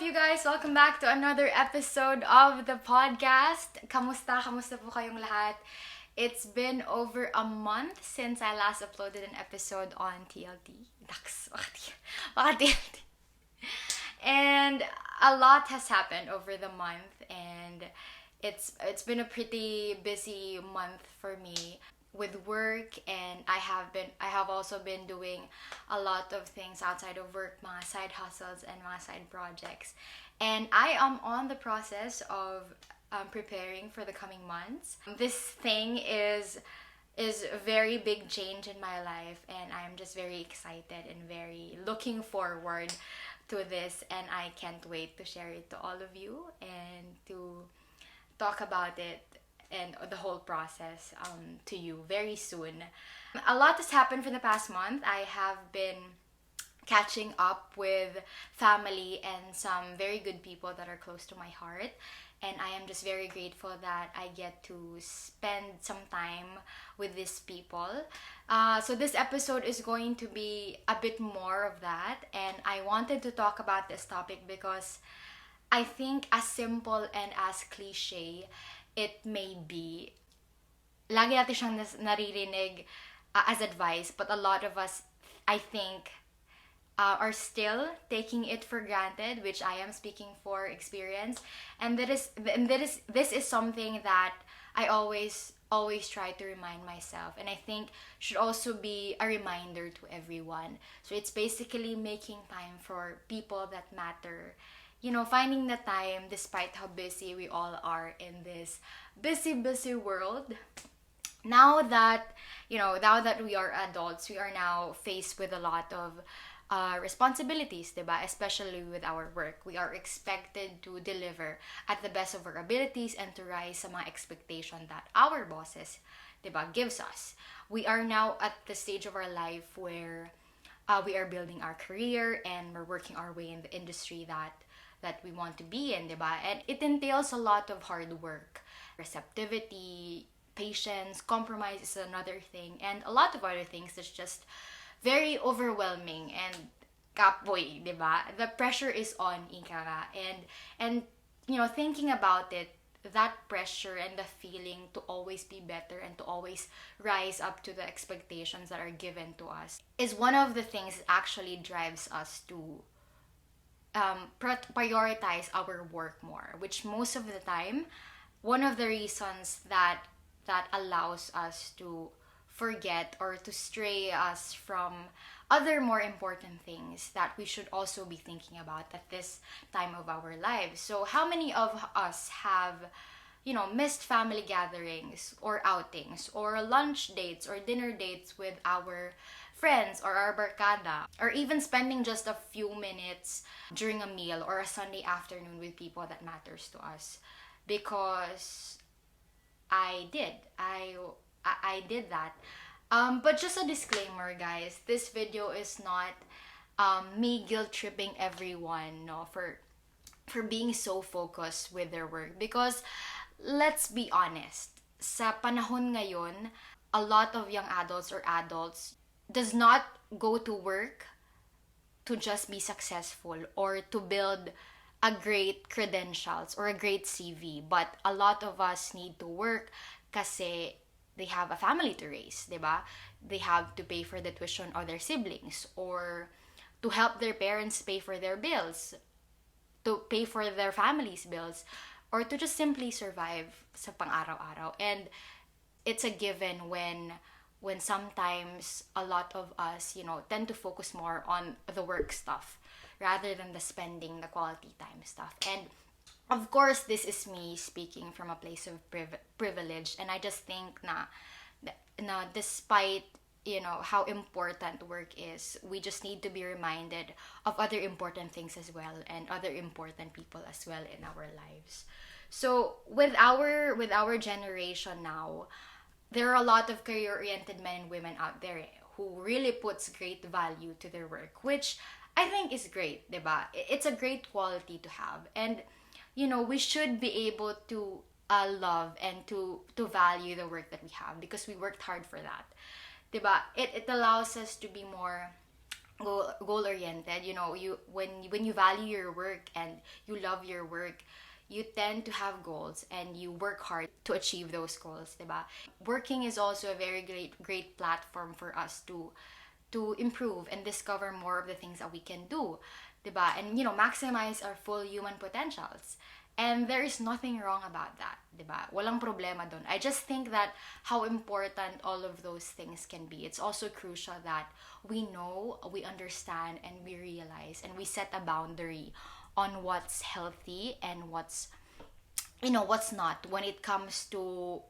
you guys? Welcome back to another episode of the podcast. Kamusta? Kamusta po kayong lahat? It's been over a month since I last uploaded an episode on TLT. Dax, baka TLT. And a lot has happened over the month, and it's been a pretty busy month for me with work, and I have also been doing a lot of things outside of work, mga side hustles and mga side projects. And I am on the process of preparing for the coming months. This thing is a very big change in my life, and I'm just very excited and very looking forward to this, and I can't wait to share it to all of you and to talk about it and the whole process to you very soon. A lot has happened for the past month. I have been catching up with family and some very good people that are close to my heart. And I am just very grateful that I get to spend some time with these people. So this episode is going to be a bit more of that. And I wanted to talk about this topic because I think as simple and as cliche it may be, lagi natin siyang naririnig as advice, but a lot of us, I think, are still taking it for granted, which I am speaking for experience. And this is something that I always try to remind myself, and I think should also be a reminder to everyone. So it's basically making time for people that matter. You know, finding the time despite how busy we all are in this busy world. Now that we are adults, we are now faced with a lot of responsibilities, diba? Especially with our work. We are expected to deliver at the best of our abilities and to rise sa mga expectation that our bosses, diba, gives us. We are now at the stage of our life where we are building our career and we're working our way in the industry that we want to be in, diba? And it entails a lot of hard work. Receptivity, patience, compromise is another thing, and a lot of other things that's just very overwhelming and kapoy, diba? The pressure is on, ika nga. And you know, thinking about it, that pressure and the feeling to always be better and to always rise up to the expectations that are given to us is one of the things that actually drives us to prioritize our work more, which most of the time, one of the reasons that allows us to forget or to stray us from other more important things that we should also be thinking about at this time of our lives. So how many of us have, you know, missed family gatherings or outings or lunch dates or dinner dates with our friends or our barkada, or even spending just a few minutes during a meal or a Sunday afternoon with people that matters to us? Because I did that. But just a disclaimer, guys, this video is not me guilt tripping everyone, no, for being so focused with their work, because let's be honest, sa panahon ngayon, a lot of young adults or adults does not go to work to just be successful or to build a great credentials or a great CV, but a lot of us need to work kasi they have a family to raise, diba? They have to pay for the tuition of their siblings, or to help their parents pay for their bills, to pay for their family's bills, or to just simply survive sa pang-araw-araw. And it's a given when sometimes a lot of us, you know, tend to focus more on the work stuff rather than the spending, the quality time stuff. And of course, this is me speaking from a place of privilege, and I just think na despite, you know, how important work is, we just need to be reminded of other important things as well, and other important people as well in our lives. So with our generation now, there are a lot of career-oriented men and women out there who really puts great value to their work, which I think is great, diba? It's a great quality to have. And, you know, we should be able to love and to value the work that we have because we worked hard for that. Diba? It allows us to be more goal oriented. You know, you when you value your work and you love your work, you tend to have goals and you work hard to achieve those goals, diba? Working is also a very great platform for us to improve and discover more of the things that we can do, diba? And you know, maximize our full human potentials. And there is nothing wrong about that, diba? Walang problema dun. I just think that how important all of those things can be. It's also crucial that we know, we understand, and we realize, and we set a boundary on what's healthy and what's, you know, what's not when it comes to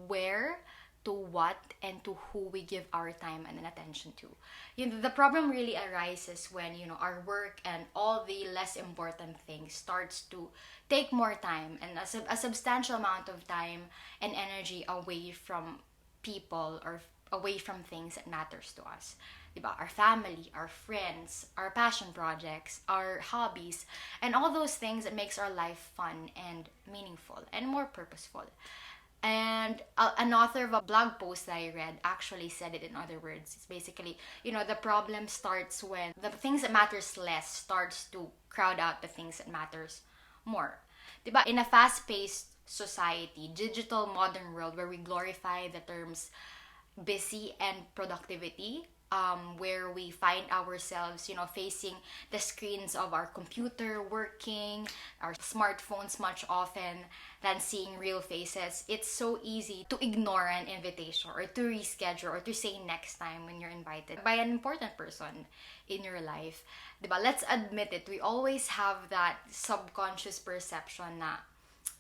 where, to what, and to who we give our time and attention to. You know, the problem really arises when, you know, our work and all the less important things starts to take more time and a substantial amount of time and energy away from people or away from things that matters to us. Diba? Our family, our friends, our passion projects, our hobbies, and all those things that makes our life fun and meaningful and more purposeful. And an author of a blog post that I read actually said it in other words. It's basically, you know, the problem starts when the things that matters less starts to crowd out the things that matters more. Diba? In a fast-paced society, digital modern world where we glorify the terms busy and productivity, where we find ourselves, you know, facing the screens of our computer, working, our smartphones much often than seeing real faces. It's so easy to ignore an invitation or to reschedule or to say next time when you're invited by an important person in your life. Diba? Let's admit it, we always have that subconscious perception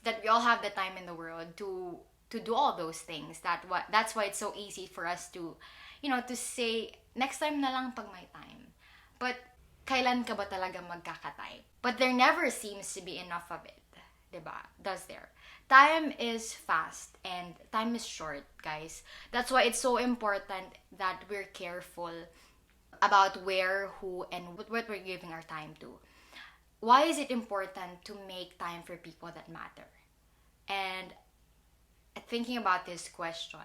that we all have the time in the world to do all those things. That's why it's so easy for us to, you know, to say next time na lang pag may time. But kailan ka ba talaga magkaka-time? But there never seems to be enough of it, diba? Does there? Time is fast and time is short, guys. That's why it's so important that we're careful about where, who, and what we're giving our time to. Why is it important to make time for people that matter? And thinking about this question,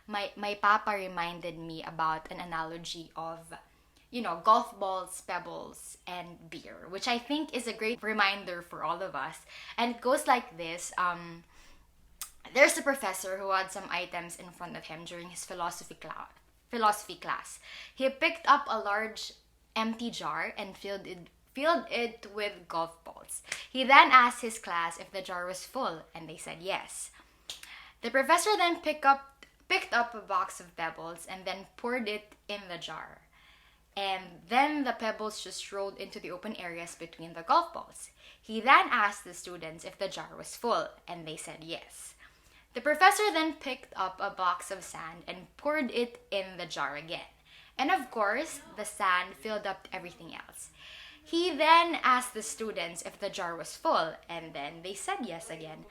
my papa reminded me about an analogy of, you know, golf balls, pebbles, and beer, which I think is a great reminder for all of us. And it goes like this. There's a professor who had some items in front of him during his philosophy class. He picked up a large empty jar and filled it with golf balls. He then asked his class if the jar was full, and they said yes. The professor then picked up a box of pebbles and then poured it in the jar. And then the pebbles just rolled into the open areas between the golf balls. He then asked the students if the jar was full, and they said yes. The professor then picked up a box of sand and poured it in the jar again. And of course, the sand filled up everything else. He then asked the students if the jar was full, and then they said yes again.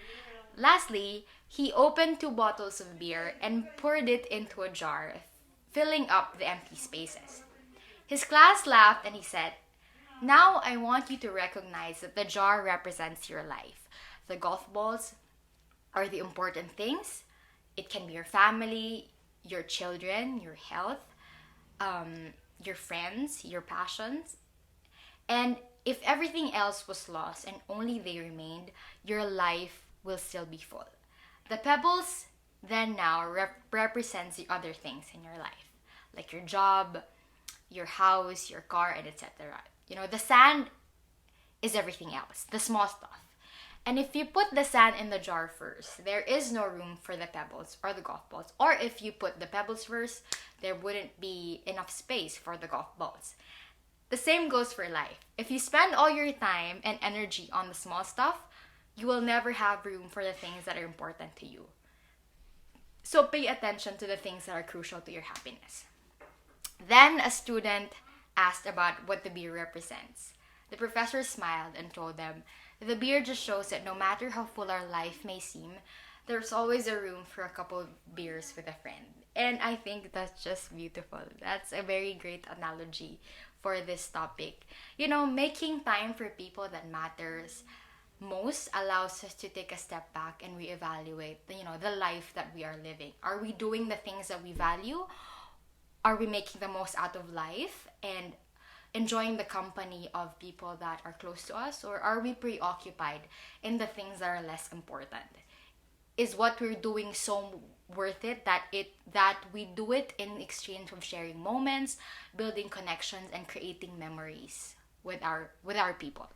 Lastly, he opened 2 bottles of beer and poured it into a jar, filling up the empty spaces. His class laughed and he said, "Now I want you to recognize that the jar represents your life. The golf balls are the important things. It can be your family, your children, your health, your friends, your passions. And if everything else was lost and only they remained, your life will still be full. The pebbles then now represents the other things in your life, like your job, your house, your car, and etc. You know, the sand is everything else, the small stuff. And if you put the sand in the jar first, there is no room for the pebbles or the golf balls. Or if you put the pebbles first, there wouldn't be enough space for the golf balls. The same goes for life. If you spend all your time and energy on the small stuff, you will never have room for the things that are important to you. So pay attention to the things that are crucial to your happiness. Then a student asked about what the beer represents. The professor smiled and told them, "The beer just shows that no matter how full our life may seem, there's always a room for a couple of beers with a friend." And I think that's just beautiful. That's a very great analogy for this topic. You know, making time for people that matters most allows us to take a step back and reevaluate the life that we are living. Are we doing the things that we value? Are we making the most out of life? And enjoying the company of people that are close to us, or are we preoccupied in the things that are less important? Is what we're doing so worth it that we do it in exchange of sharing moments, building connections, and creating memories with our people?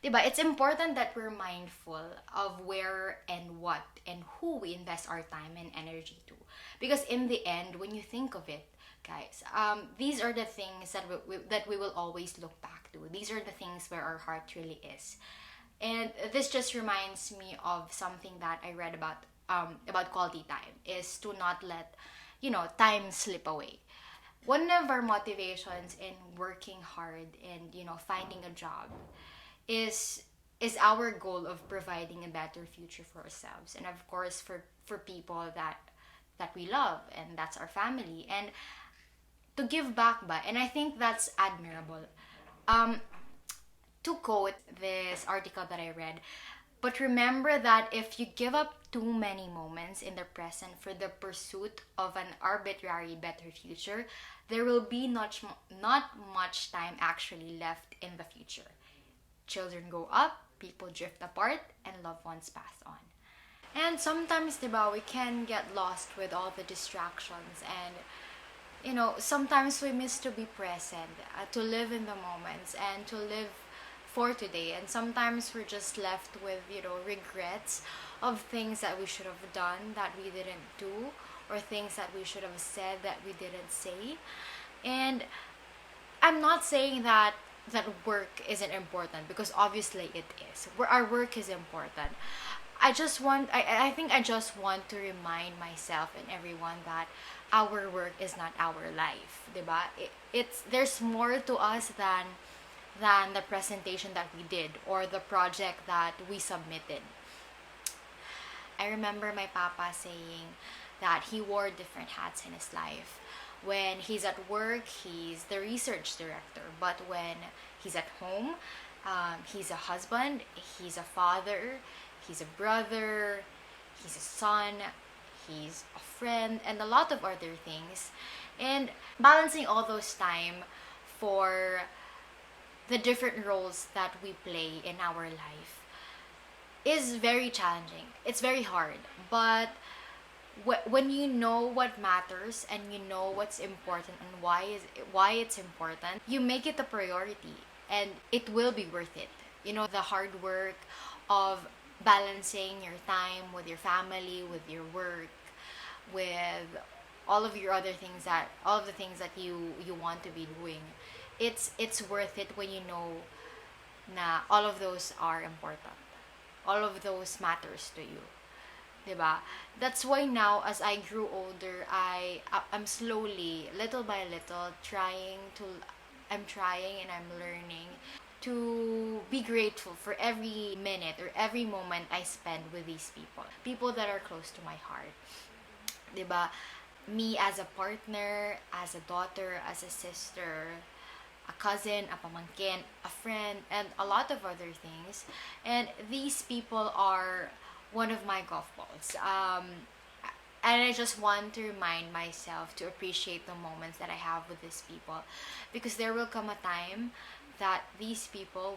Diba? It's important that we're mindful of where and what and who we invest our time and energy to. Because in the end, when you think of it, guys, these are the things that that we will always look back to. These are the things where our heart really is. And this just reminds me of something that I read about quality time, is to not let, time slip away. One of our motivations in working hard and, finding a job is our goal of providing a better future for ourselves, and of course for people that we love, and that's our family, and to give back ba, and I think that's admirable. um to quote this article that I read, but remember that if you give up too many moments in the present for the pursuit of an arbitrary better future, there will be not much time actually left in the future. Children grow up, people drift apart, and loved ones pass on. And sometimes, diba, we can get lost with all the distractions, and sometimes we miss to be present, to live in the moments, and to live for today. And sometimes we're just left with, regrets of things that we should have done that we didn't do, or things that we should have said that we didn't say. And I'm not saying that work isn't important, because obviously it is. Our work is important. I think I just want to remind myself and everyone that our work is not our life, diba? It's there's more to us than the presentation that we did or the project that we submitted. I remember my papa saying that he wore different hats in his life. When he's at work, he's the research director, but when he's at home, he's a husband, he's a father, he's a brother, he's a son, he's a friend, and a lot of other things. And balancing all those time for the different roles that we play in our life is very challenging. It's very hard, but when you know what matters and you know what's important and why it's important, you make it a priority, and it will be worth it. The hard work of balancing your time with your family, with your work, with all of the things that you want to be doing. It's worth it when you know na all of those are important. All of those matters to you. 'Di ba? That's why now, as I grew older, I'm slowly, little by little, I'm trying and I'm learning to be grateful for every minute or every moment I spend with these people that are close to my heart. 'Di ba? Me as a partner, as a daughter, as a sister, a cousin, a pamangkin, a friend, and a lot of other things. And these people are one of my golf balls. And I just want to remind myself to appreciate the moments that I have with these people, because there will come a time that these people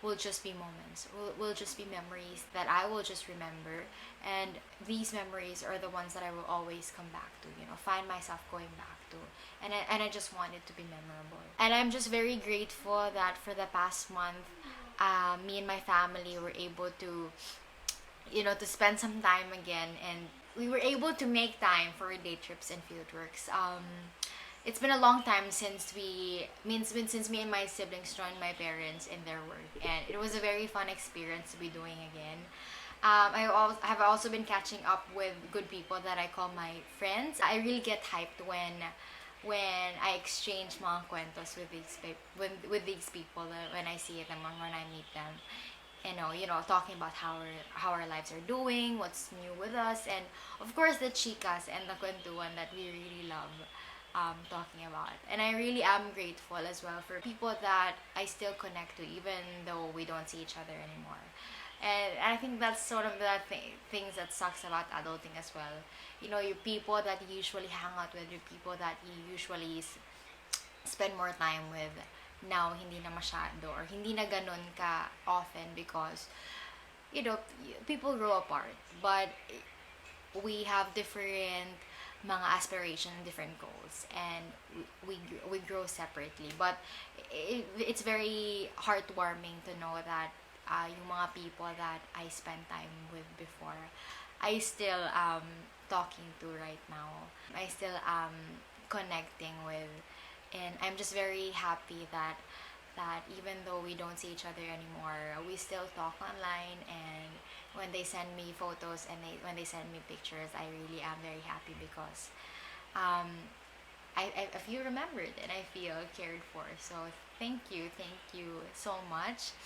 will just be moments, will just be memories that I will just remember, and these memories are the ones that I will always come back to, find myself going back to, and I just want it to be memorable. And I'm just very grateful that for the past month, me and my family were able to, to spend some time again, and we were able to make time for day trips and field works. It's been a long time since since me and my siblings joined my parents in their work, and it was a very fun experience to be doing again. Have also been catching up with good people that I call my friends. I really get hyped when I exchange mga kwentos with these people, when I see them or when I meet them. Talking about how our lives are doing, what's new with us, and of course the chicas and the kwentuhan that we really love talking about. And I really am grateful as well for people that I still connect to, even though we don't see each other anymore. And I think that's sort of the things that sucks about adulting as well. Your people that you usually hang out with, your people that you usually spend more time with, now hindi na masyado or hindi na ganun ka often because people grow apart, but we have different mga aspirations, different goals, and we grow separately. But it's very heartwarming to know that yung mga people that I spent time with before, I still talking to right now. I still connecting with, and I'm just very happy that even though we don't see each other anymore, we still talk online, and when they send me photos and when they send me pictures, I really am very happy because I feel remembered and I feel cared for. So thank you so much.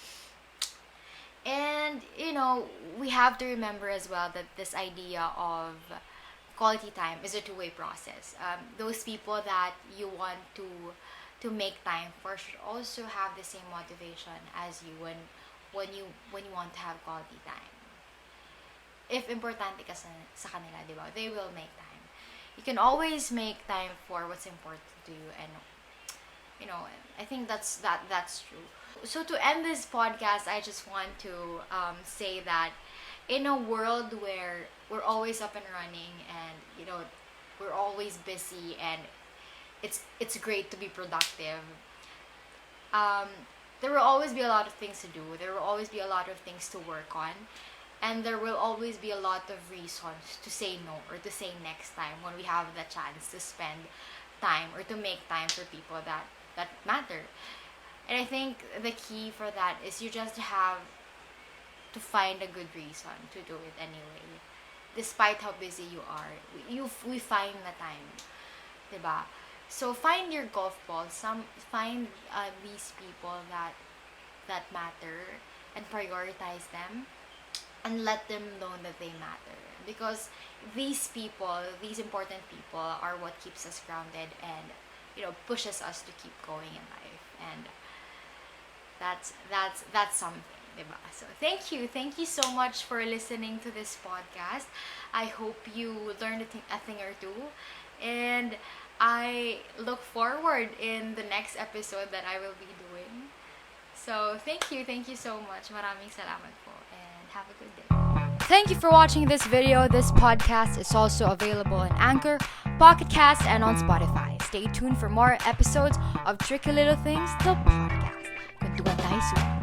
And we have to remember as well that this idea of quality time is a two-way process. Those people that you want to make time for should also have the same motivation as you when you want to have quality time. If importante ka sa kanila, di ba? They will make time. You can always make time for what's important to you, and I think that's true. So to end this podcast, I just want to say that in a world where we're always up and running, and we're always busy, and it's great to be productive. There will always be a lot of things to do. There will always be a lot of things to work on. And there will always be a lot of reasons to say no or to say next time when we have the chance to spend time or to make time for people that matter. And I think the key for that is you just have to find a good reason to do it anyway. Despite how busy you are, we find the time. Diba? So find your golf balls. Find these people that matter and prioritize them. And let them know that they matter, because these people, these important people, are what keeps us grounded and pushes us to keep going in life, and that's something, diba? So thank you so much for listening to this podcast. I hope you learned a thing or two, and I look forward in the next episode that I will be doing. So thank you so much. Maraming salamat po. Have a good day. Thank you for watching this video. This podcast is also available on Anchor, Pocket Cast, and on Spotify. Stay tuned for more episodes of Tricky Little Things, the podcast. Kwentuhan tayo soon.